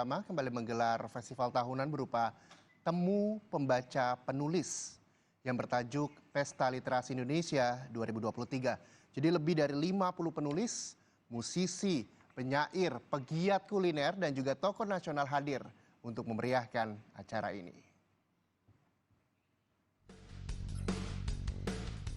Utama kembali menggelar festival tahunan berupa Temu Pembaca Penulis yang bertajuk Pesta Literasi Indonesia 2023. Jadi lebih dari 50 penulis, musisi, penyair, pegiat kuliner, dan juga tokoh nasional hadir untuk memeriahkan acara ini.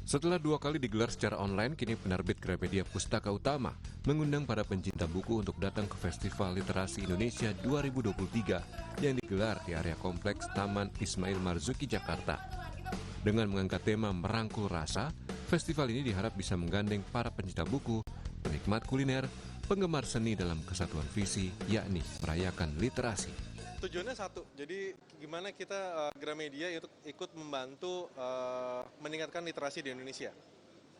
Setelah 2 kali digelar secara online, kini penerbit Gramedia Pustaka Utama mengundang para pencinta buku untuk datang ke Festival Literasi Indonesia 2023 yang digelar di area kompleks Taman Ismail Marzuki, Jakarta. Dengan mengangkat tema Merangkul Rasa, festival ini diharap bisa menggandeng para pencinta buku, penikmat kuliner, penggemar seni dalam kesatuan visi, yakni merayakan literasi. Tujuannya satu, jadi gimana kita Gramedia ikut membantu meningkatkan literasi di Indonesia,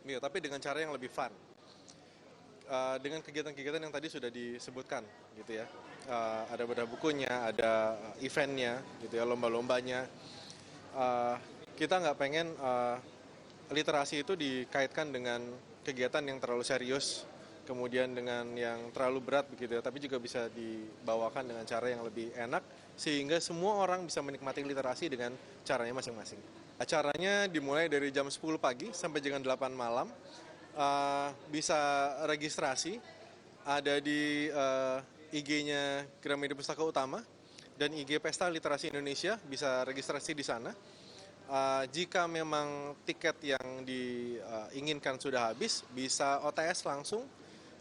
tapi dengan cara yang lebih fun, dengan kegiatan-kegiatan yang tadi sudah disebutkan, gitu ya. Ada bedah bukunya, ada eventnya, gitu ya, lomba-lombanya. Kita nggak pengen literasi itu dikaitkan dengan kegiatan yang terlalu serius, kemudian dengan yang terlalu berat begitu ya, tapi juga bisa dibawakan dengan cara yang lebih enak sehingga semua orang bisa menikmati literasi dengan caranya masing-masing. Acaranya dimulai dari jam 10 pagi sampai jam 8 malam. Bisa registrasi, ada di IG-nya Gramedia Pustaka Utama dan IG Pesta Literasi Indonesia, bisa registrasi di sana. Jika memang tiket yang diinginkan sudah habis, bisa OTS langsung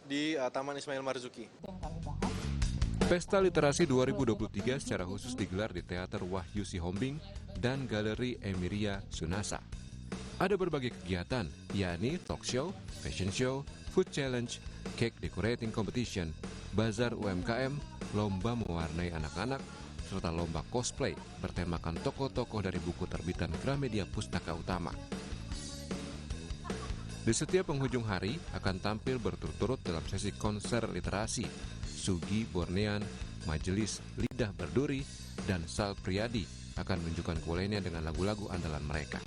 di Taman Ismail Marzuki. Pesta Literasi 2023 secara khusus digelar di Teater Wahyu Sihombing dan Galeri Emiria Sunasa. Ada berbagai kegiatan, yakni talk show, fashion show, food challenge, cake decorating competition, bazar UMKM, lomba mewarnai anak-anak, serta lomba cosplay bertemakan tokoh-tokoh dari buku terbitan Gramedia Pustaka Utama. Di setiap penghujung hari akan tampil berturut-turut dalam sesi konser literasi Sugi Bornean, Majelis Lidah Berduri, dan Sal Priadi akan menunjukkan kuliahnya dengan lagu-lagu andalan mereka.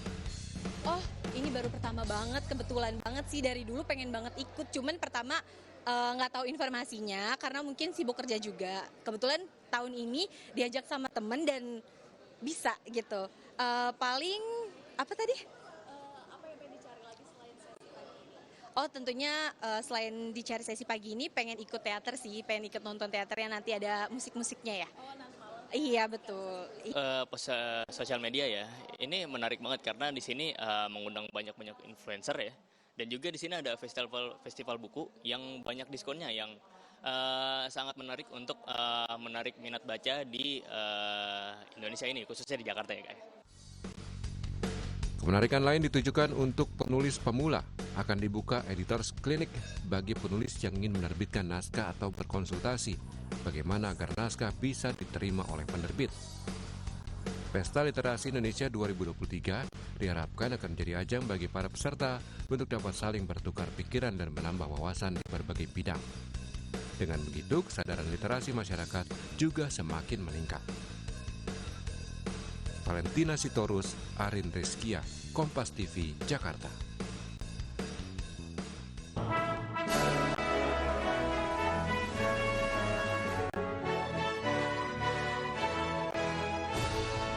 Oh, ini baru pertama banget, kebetulan banget sih, dari dulu pengen banget ikut, cuman pertama nggak tahu informasinya karena mungkin sibuk kerja juga. Kebetulan tahun ini diajak sama temen dan bisa gitu. Paling apa tadi? Oh, tentunya selain dicari sesi pagi ini pengen ikut teater sih, pengen ikut nonton teater yang nanti ada musik-musiknya ya. Oh, nanti malam. Iya, betul. Sosial media ya, ini menarik banget karena di sini mengundang banyak-banyak influencer ya. Dan juga di sini ada festival buku yang banyak diskonnya yang sangat menarik untuk menarik minat baca di Indonesia ini, khususnya di Jakarta ya guys. Kemenarikan lain ditujukan untuk penulis pemula. Akan dibuka editors clinic bagi penulis yang ingin menerbitkan naskah atau berkonsultasi bagaimana agar naskah bisa diterima oleh penerbit. Pesta Literasi Indonesia 2023 diharapkan akan menjadi ajang bagi para peserta untuk dapat saling bertukar pikiran dan menambah wawasan di berbagai bidang. Dengan begitu, kesadaran literasi masyarakat juga semakin meningkat. Valentina Sitorus, Arin Rizkia, Kompas TV, Jakarta.